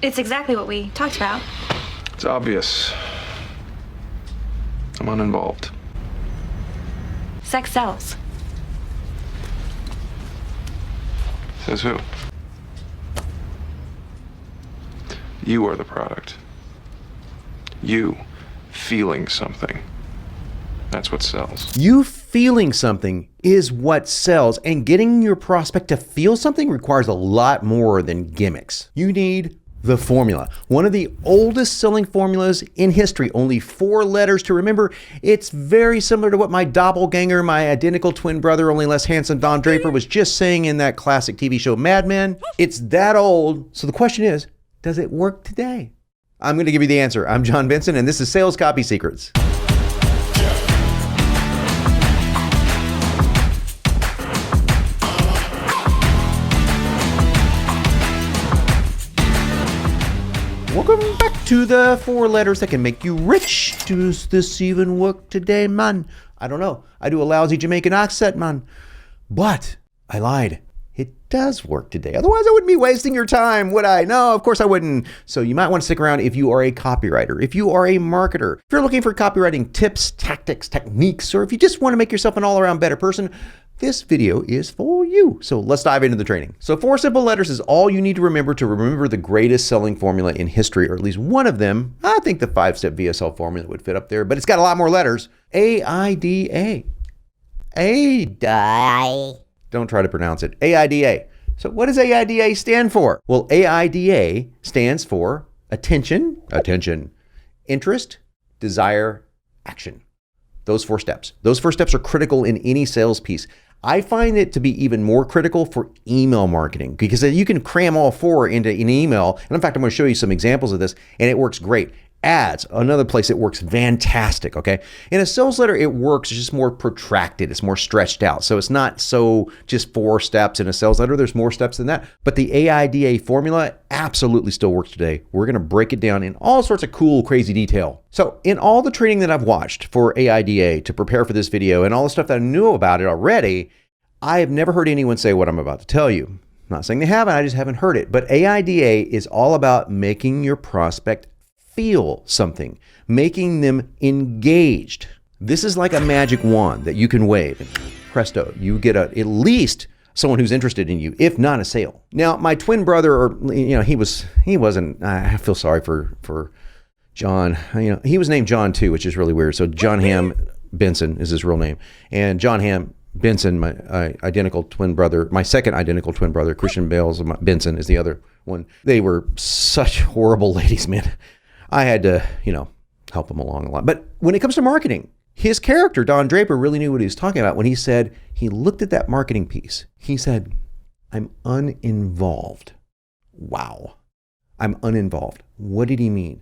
It's exactly what we talked about. It's obvious. I'm uninvolved. Sex sells. Says who? You are the product. You feeling something. That's what sells. You feeling something is what sells, and getting your prospect to feel something requires a lot more than gimmicks. You need the formula. One of the oldest selling formulas in history, only 4 letters to remember. It's very similar to what my doppelganger, my identical twin brother, only less handsome Don Draper, was just saying in that classic TV show Mad Men. It's that old. So the question is, does it work today? I'm going to give you the answer. I'm John Benson, and this is Sales Copy Secrets. Welcome back to the 4 letters that can make you rich. Does this even work today, man? I don't know. I do a lousy Jamaican accent, man. But I lied. It does work today. Otherwise, I wouldn't be wasting your time, would I? No, of course I wouldn't. So you might want to stick around if you are a copywriter, if you are a marketer, if you're looking for copywriting tips, tactics, techniques, or if you just want to make yourself an all-around better person, this video is for you. So let's dive into the training. So 4 simple letters is all you need to remember the greatest selling formula in history, or at least one of them. I think the 5-step VSL formula would fit up there, but it's got a lot more letters. AIDA. AIDA. Don't try to pronounce it. AIDA. So what does AIDA stand for? Well, AIDA stands for attention, interest, desire, action. Those 4 steps. Those 4 steps are critical in any sales piece. I find it to be even more critical for email marketing because you can cram all 4 into an email. And in fact, I'm going to show you some examples of this, and it works great. Ads, another place it works fantastic, okay? In a sales letter, it works just more protracted. It's more stretched out. So it's not so just 4 steps in a sales letter. There's more steps than that. But the AIDA formula absolutely still works today. We're going to break it down in all sorts of cool, crazy detail. So in all the training that I've watched for AIDA to prepare for this video and all the stuff that I knew about it already, I have never heard anyone say what I'm about to tell you. I'm not saying they haven't, I just haven't heard it. But AIDA is all about making your prospect feel something, making them engaged. This is like a magic wand that you can wave and presto, you get at least someone who's interested in you, if not a sale. Now, my twin brother, or he wasn't. I feel sorry for John. He was named John too, which is really weird. So John Ham Benson is his real name, and John Ham Benson, my identical twin brother, my second identical twin brother, Christian Bales Benson is the other one. They were such horrible ladies, man. I had to, help him along a lot. But when it comes to marketing, his character, Don Draper, really knew what he was talking about when he said, he looked at that marketing piece. He said, I'm uninvolved. Wow. I'm uninvolved. What did he mean?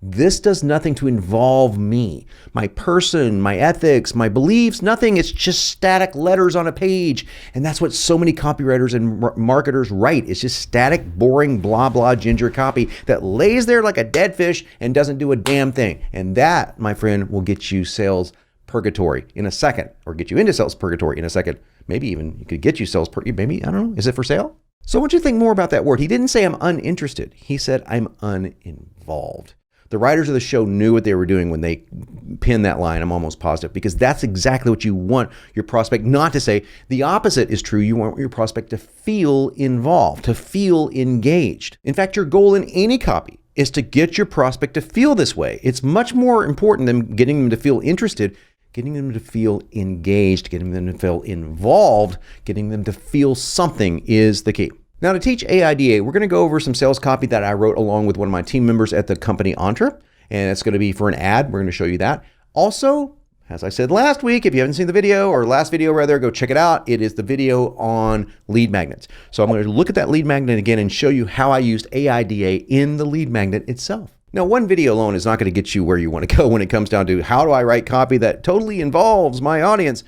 This does nothing to involve me, my person, my ethics, my beliefs, nothing. It's just static letters on a page. And that's what so many copywriters and marketers write. It's just static, boring, blah, blah, ginger copy that lays there like a dead fish and doesn't do a damn thing. And that, my friend, will get you sales purgatory in a second, or get you into sales purgatory in a second. Maybe even you could get you sales maybe, I don't know. Is it for sale? So I want you to think more about that word. He didn't say I'm uninterested. He said I'm uninvolved. The writers of the show knew what they were doing when they pinned that line, I'm almost positive, because that's exactly what you want your prospect not to say. The opposite is true. You want your prospect to feel involved, to feel engaged. In fact, your goal in any copy is to get your prospect to feel this way. It's much more important than getting them to feel interested, getting them to feel engaged, getting them to feel involved, getting them to feel something is the key. Now, to teach AIDA, we're going to go over some sales copy that I wrote along with one of my team members at the company Entre, and it's going to be for an ad. We're going to show you that. Also, as I said last week, if you haven't seen the video, or last video rather, go check it out. It is the video on lead magnets. So I'm going to look at that lead magnet again and show you how I used AIDA in the lead magnet itself. Now, one video alone is not going to get you where you want to go when it comes down to how do I write copy that totally involves my audience.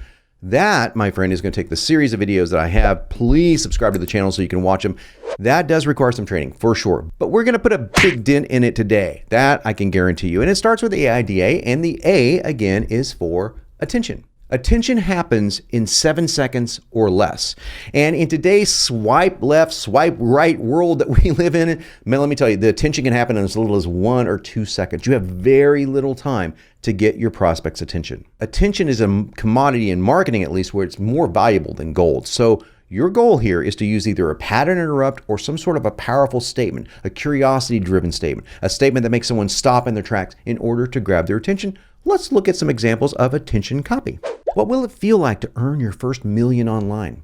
That, my friend, is going to take the series of videos that I have. Please subscribe to the channel so you can watch them. That does require some training, for sure. But we're going to put a big dent in it today. That I can guarantee you. And it starts with the AIDA, and the A, again, is for attention. Attention happens in 7 seconds or less. And in today's swipe left, swipe right world that we live in, man, let me tell you, the attention can happen in as little as 1 or 2 seconds. You have very little time to get your prospect's attention. Attention is a commodity in marketing, at least, where it's more valuable than gold. So your goal here is to use either a pattern interrupt or some sort of a powerful statement, a curiosity-driven statement, a statement that makes someone stop in their tracks in order to grab their attention. Let's look at some examples of attention copy. What will it feel like to earn your first million online?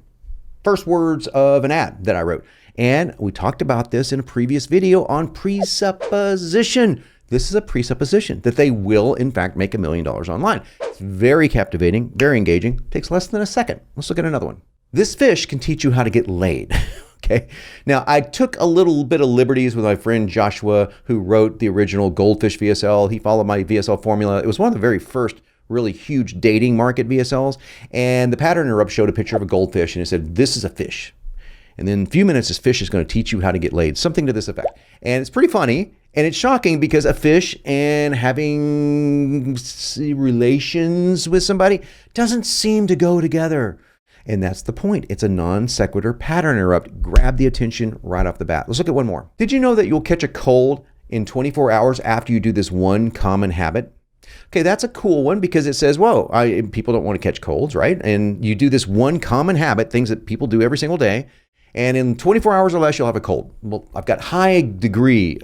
First words of an ad that I wrote. And we talked about this in a previous video on presupposition. This is a presupposition that they will, in fact, make $1 million online. It's very captivating, very engaging, takes less than a second. Let's look at another one. This fish can teach you how to get laid. Okay. Now, I took a little bit of liberties with my friend Joshua, who wrote the original Goldfish VSL. He followed my VSL formula. It was one of the very first really huge dating market VSLs. And the pattern interrupt showed a picture of a goldfish and it said, "This is a fish." And then in a few minutes, this fish is going to teach you how to get laid, something to this effect. And it's pretty funny. And it's shocking because a fish and having relations with somebody doesn't seem to go together. And that's the point. It's a non sequitur pattern interrupt. Grab the attention right off the bat. Let's look at one more. Did you know that you'll catch a cold in 24 hours after you do this one common habit? Okay, that's a cool one because it says, whoa, people don't want to catch colds, right? And you do this one common habit, things that people do every single day, and in 24 hours or less, you'll have a cold. Well, I've got high degree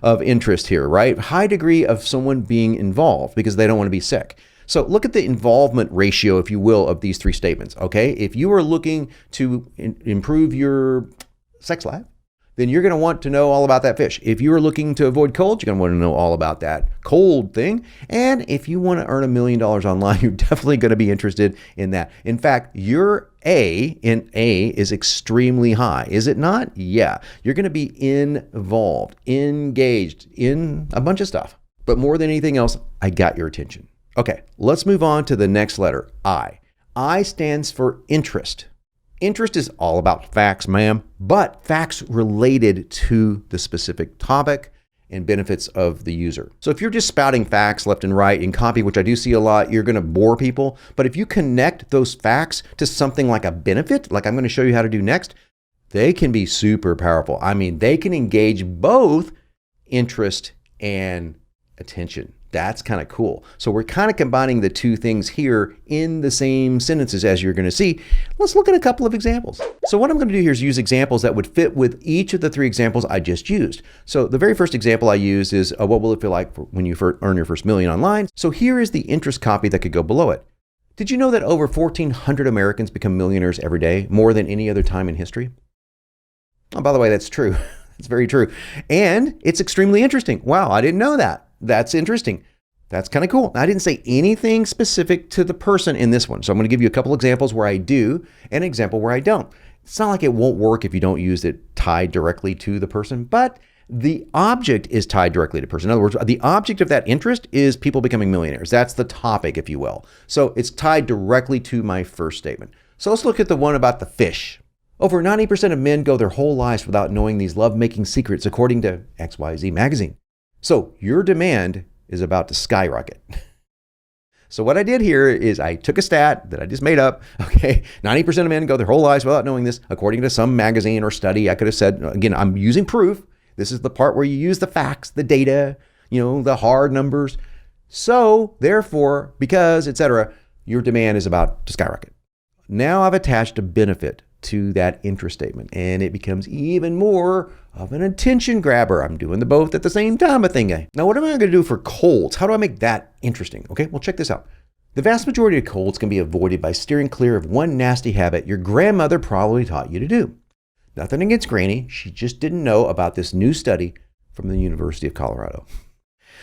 of interest here, right? High degree of someone being involved because they don't want to be sick. So look at the involvement ratio, if you will, of these three statements, okay? If you are looking to improve your sex life, then you're going to want to know all about that fish. If you are looking to avoid colds, you're going to want to know all about that cold thing. And if you want to earn $1 million online, you're definitely going to be interested in that. In fact, your A in A is extremely high, is it not? Yeah. You're going to be involved, engaged in a bunch of stuff. But more than anything else, I got your attention. Okay, let's move on to the next letter, I. I stands for interest. Interest is all about facts, ma'am, but facts related to the specific topic and benefits of the user. So if you're just spouting facts left and right in copy, which I do see a lot, you're going to bore people. But if you connect those facts to something like a benefit, like I'm going to show you how to do next, they can be super powerful. I mean, they can engage both interest and attention. That's kind of cool. So we're kind of combining the two things here in the same sentences as you're going to see. Let's look at a couple of examples. So what I'm going to do here is use examples that would fit with each of the three examples I just used. So the very first example I used is what will it feel like when you earn your first million online? So here is the interest copy that could go below it. Did you know that over 1,400 Americans become millionaires every day, more than any other time in history? Oh, by the way, that's true. That's very true. And it's extremely interesting. Wow, I didn't know that. That's interesting. That's kind of cool. I didn't say anything specific to the person in this one. So I'm going to give you a couple examples where I do and an example where I don't. It's not like it won't work if you don't use it tied directly to the person, but the object is tied directly to the person. In other words, the object of that interest is people becoming millionaires. That's the topic, if you will. So it's tied directly to my first statement. So let's look at the one about the fish. Over 90% of men go their whole lives without knowing these love-making secrets, according to XYZ magazine. So your demand is about to skyrocket. So what I did here is I took a stat that I just made up. Okay, 90% of men go their whole lives without knowing this, according to some magazine or study. I could have said, again, I'm using proof. This is the part where you use the facts, the data, the hard numbers. So therefore, because, etc., your demand is about to skyrocket. Now I've attached a benefit to that interest statement, and it becomes even more of an attention grabber. I'm doing the both at the same time, Now, what am I going to do for colds? How do I make that interesting? Okay, well, check this out. The vast majority of colds can be avoided by steering clear of one nasty habit your grandmother probably taught you to do. Nothing against Granny. She just didn't know about this new study from the University of Colorado.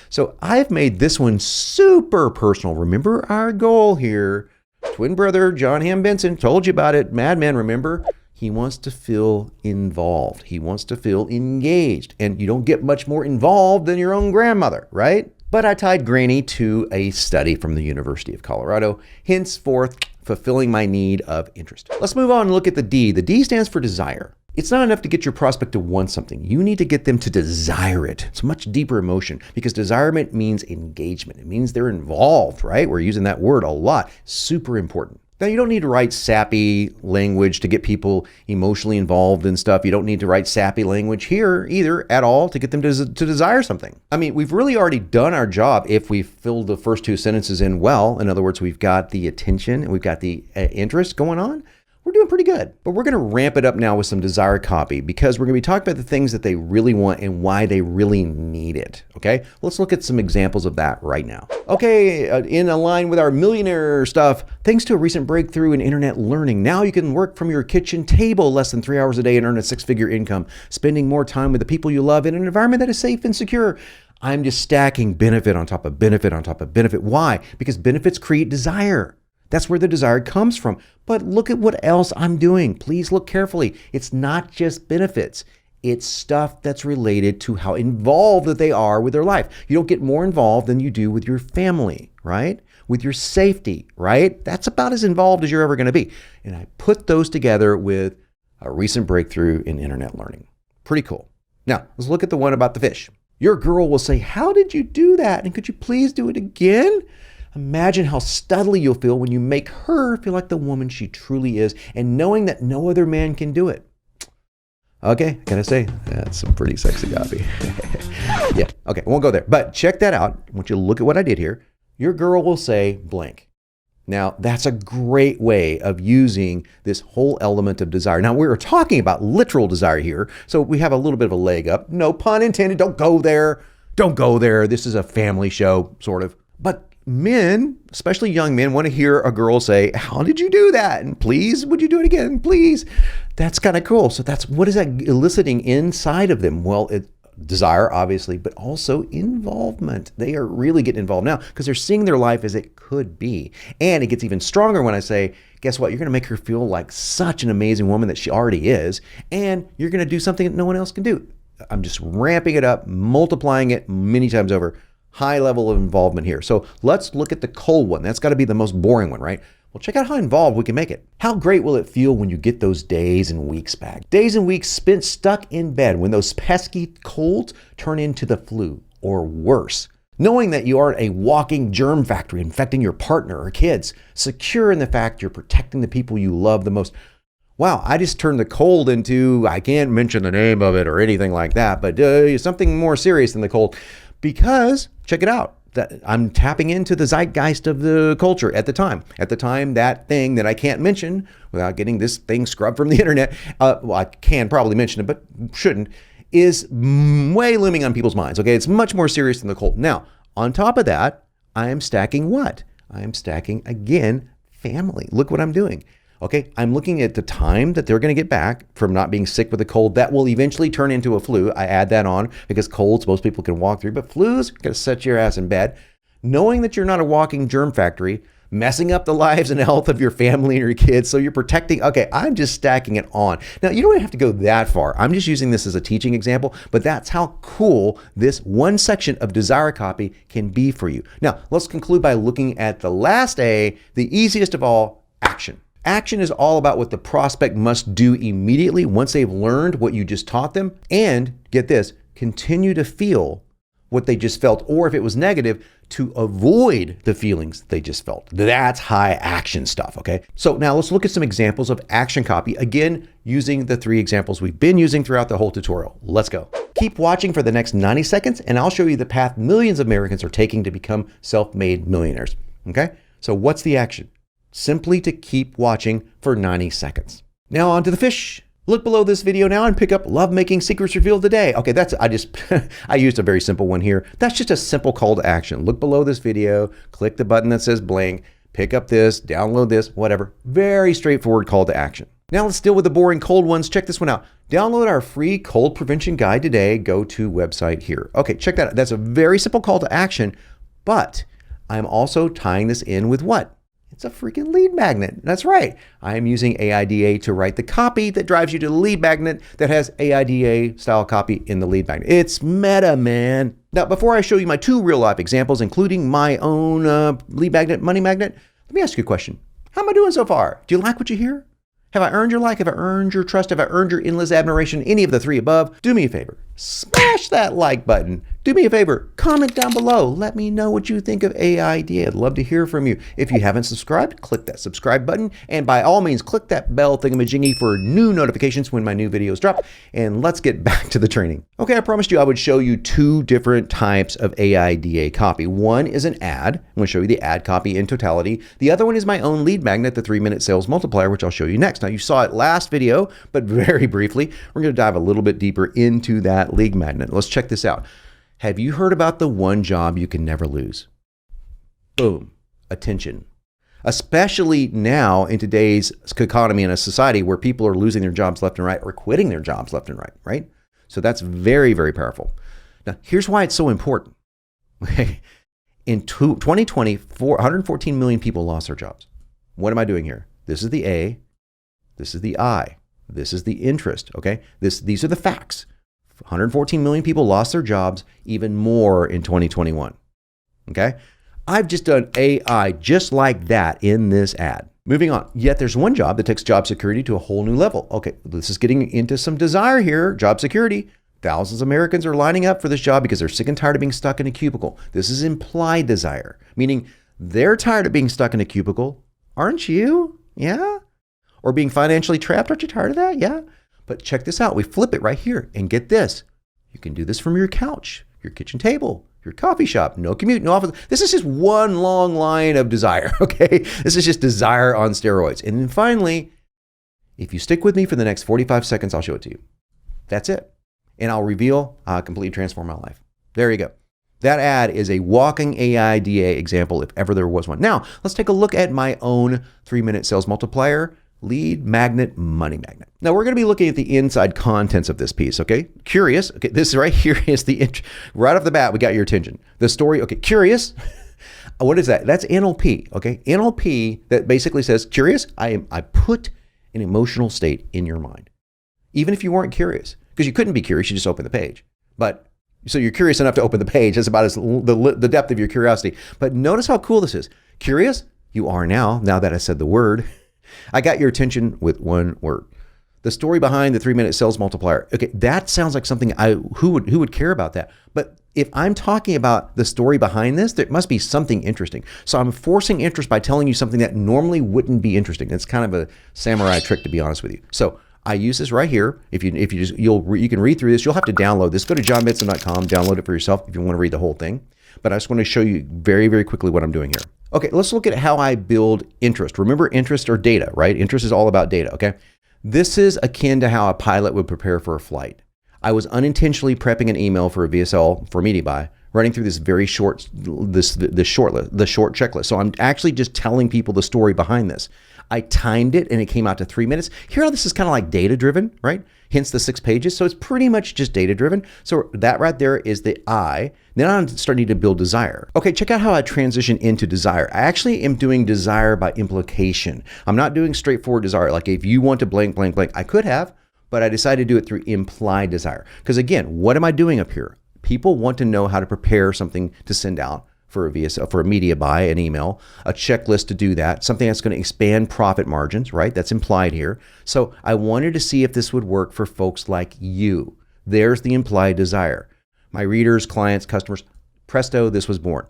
So I've made this one super personal. Remember our goal here. Twin brother John Ham Benson told you about it. Madman, remember? He wants to feel involved. He wants to feel engaged. And you don't get much more involved than your own grandmother, right? But I tied Granny to a study from the University of Colorado, henceforth fulfilling my need of interest. Let's move on and look at the D. The D stands for desire. It's not enough to get your prospect to want something. You need to get them to desire it. It's a much deeper emotion because desirement means engagement. It means they're involved, right? We're using that word a lot. Super important. Now, you don't need to write sappy language to get people emotionally involved in stuff. You don't need to write sappy language here either at all to get them to desire something. I mean, we've really already done our job if we filled the first two sentences in well. In other words, we've got the attention and we've got the interest going on. We're doing pretty good, but we're going to ramp it up now with some desired copy because we're going to be talking about the things that they really want and why they really need it. Okay, let's look at some examples of that right now. Okay, in line with our millionaire stuff, thanks to a recent breakthrough in internet learning, now you can work from your kitchen table less than 3 hours a day and earn a six-figure income, spending more time with the people you love in an environment that is safe and secure. I'm just stacking benefit on top of benefit on top of benefit. Why? Because benefits create desire. That's where the desire comes from. But look at what else I'm doing. Please look carefully. It's not just benefits. It's stuff that's related to how involved that they are with their life. You don't get more involved than you do with your family, right? With your safety, right? That's about as involved as you're ever going to be. And I put those together with a recent breakthrough in internet learning. Pretty cool. Now, let's look at the one about the fish. Your girl will say, "How did you do that? And could you please do it again?" Imagine how studly you'll feel when you make her feel like the woman she truly is and knowing that no other man can do it. Okay, can I say? That's some pretty sexy copy. Yeah, okay, I won't go there. But check that out. I want you to look at what I did here. Your girl will say blank. Now, that's a great way of using this whole element of desire. Now, we're talking about literal desire here, so we have a little bit of a leg up. No pun intended. Don't go there. Don't go there. This is a family show, sort of. But men, especially young men, want to hear a girl say, "How did you do that? And please, would you do it again? Please." That's kind of cool. So what is that eliciting inside of them? Well, desire, obviously, but also involvement. They are really getting involved now because they're seeing their life as it could be. And it gets even stronger when I say, guess what? You're going to make her feel like such an amazing woman that she already is. And you're going to do something that no one else can do. I'm just ramping it up, multiplying it many times over. High level of involvement here. So let's look at the cold one. That's got to be the most boring one, right? Well, check out how involved we can make it. How great will it feel when you get those days and weeks back? Days and weeks spent stuck in bed when those pesky colds turn into the flu or worse. Knowing that you aren't a walking germ factory infecting your partner or kids. Secure in the fact you're protecting the people you love the most. Wow, I just turned the cold into, I can't mention the name of it or anything like that, but something more serious than the cold. Because, check it out, that I'm tapping into the zeitgeist of the culture at the time. At the time, that thing that I can't mention without getting this thing scrubbed from the internet, well, I can probably mention it, but shouldn't, is way looming on people's minds. Okay, it's much more serious than the cold. Now, on top of that, I am stacking what? I am stacking, again, family. Look what I'm doing. Okay, I'm looking at the time that they're going to get back from not being sick with a cold that will eventually turn into a flu. I add that on because colds most people can walk through, but flus are going to set your ass in bed. Knowing that you're not a walking germ factory, messing up the lives and health of your family and your kids, so you're protecting. Okay, I'm just stacking it on. Now, you don't have to go that far. I'm just using this as a teaching example, but that's how cool this one section of desire copy can be for you. Now, let's conclude by looking at the last A, the easiest of all, action. Action is all about what the prospect must do immediately once they've learned what you just taught them, and get this, continue to feel what they just felt, or if it was negative, to avoid the feelings they just felt. That's high action stuff, okay? So now let's look at some examples of action copy, again, using the 3 examples we've been using throughout the whole tutorial. Let's go. Keep watching for the next 90 seconds, and I'll show you the path millions of Americans are taking to become self-made millionaires, okay? So what's the action? Simply to keep watching for 90 seconds. Now on to the fish. Look below this video now and pick up Lovemaking Secrets Revealed Today. Okay, I used a very simple one here. That's just a simple call to action. Look below this video, click the button that says blank, pick up this, download this, whatever. Very straightforward call to action. Now let's deal with the boring cold ones. Check this one out. Download our free cold prevention guide today. Go to website here. Okay, check that out. That's a very simple call to action, but I'm also tying this in with what? It's a freaking lead magnet. That's right. I am using AIDA to write the copy that drives you to the lead magnet that has AIDA style copy in the lead magnet. It's meta, man. Now, before I show you my 2 real life examples, including my own lead magnet, money magnet, let me ask you a question. How am I doing so far? Do you like what you hear? Have I earned your like? Have I earned your trust? Have I earned your endless admiration? Any of the three above? Do me a favor. Smash that like button. Do me a favor. Comment down below. Let me know what you think of AIDA. I'd love to hear from you. If you haven't subscribed, click that subscribe button. And by all means, click that bell thingamajiggy for new notifications when my new videos drop. And let's get back to the training. Okay, I promised you I would show you two different types of AIDA copy. One is an ad. I'm going to show you the ad copy in totality. The other one is my own lead magnet, the 3-minute sales multiplier, which I'll show you next. Now, you saw it last video, but very briefly, we're going to dive a little bit deeper into that lead magnet. Let's check this out. Have you heard about the one job you can never lose? Boom. Attention. Especially now in today's economy and a society where people are losing their jobs left and right or quitting their jobs left and right, right? So that's very, very powerful. Now, here's why it's so important. In 2020, 114 million people lost their jobs. What am I doing here? This is the A. This is the I. This is the interest, okay? These are the facts. 114 million people lost their jobs, even more in 2021, okay? I've just done AI just like that in this ad. Moving on, yet there's one job that takes job security to a whole new level. Okay, this is getting into some desire here, job security. Thousands of Americans are lining up for this job because they're sick and tired of being stuck in a cubicle. This is implied desire, meaning they're tired of being stuck in a cubicle. Aren't you? Yeah? Or being financially trapped. Aren't you tired of that? Yeah? But check this out. We flip it right here and get this. You can do this from your couch, your kitchen table, your coffee shop, no commute, no office. This is just one long line of desire, okay? This is just desire on steroids. And then finally, if you stick with me for the next 45 seconds, I'll show it to you. That's it. And I'll reveal how I completely transform my life. There you go. That ad is a walking AIDA example if ever there was one. Now, let's take a look at my own 3-minute sales multiplier lead magnet, money magnet. Now we're going to be looking at the inside contents of this piece, okay? Curious, okay, this right here is the, right off the bat, we got your attention. The story, okay, curious, what is that? That's NLP, okay? NLP that basically says, curious, I put an emotional state in your mind. Even if you weren't curious, because you couldn't be curious, you just open the page. But, so you're curious enough to open the page, that's about as the depth of your curiosity. But notice how cool this is. Curious, you are now that I said the word. I got your attention with one word. The story behind the 3-minute sales multiplier. Okay, that sounds like something who would care about that? But if I'm talking about the story behind this, there must be something interesting. So I'm forcing interest by telling you something that normally wouldn't be interesting. It's kind of a samurai trick, to be honest with you. So I use this right here. If you can read through this, you'll have to download this. Go to johnbenson.com, download it for yourself if you want to read the whole thing. But I just want to show you very, very quickly what I'm doing here. Okay, let's look at how I build interest. Remember, interest or data, right? Interest is all about data, okay? This is akin to how a pilot would prepare for a flight. I was unintentionally prepping an email for a VSL for media buy, running through this very short, the short checklist. So I'm actually just telling people the story behind this. I timed it and it came out to 3 minutes. Here, how this is kind of like data driven, right? Hence the 6 pages. So it's pretty much just data driven. So that right there is the I. Then I'm starting to build desire. Okay, check out how I transition into desire. I actually am doing desire by implication. I'm not doing straightforward desire. Like if you want to blank, blank, blank, I could have, but I decided to do it through implied desire. Because again, what am I doing up here? People want to know how to prepare something to send out for a VSL, for a media buy, an email, a checklist to do that, something that's going to expand profit margins, right? That's implied here. So I wanted to see if this would work for folks like you. There's the implied desire. My readers, clients, customers, presto, this was born.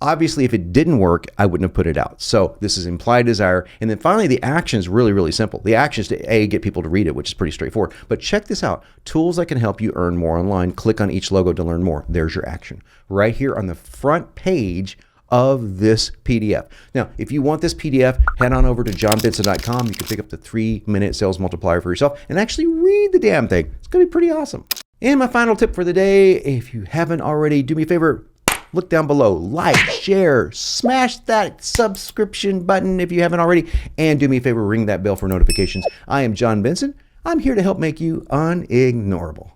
Obviously, if it didn't work, I wouldn't have put it out. So this is implied desire. And then finally, the action is really, really simple. The action is to get people to read it, which is pretty straightforward. But check this out. Tools that can help you earn more online. Click on each logo to learn more. There's your action right here on the front page of this PDF. Now, if you want this PDF, head on over to johnbenson.com. You can pick up the 3-minute sales multiplier for yourself and actually read the damn thing. It's going to be pretty awesome. And my final tip for the day, if you haven't already, do me a favor, look down below, like, share, smash that subscription button if you haven't already, and do me a favor, ring that bell for notifications. I am John Benson. I'm here to help make you unignorable.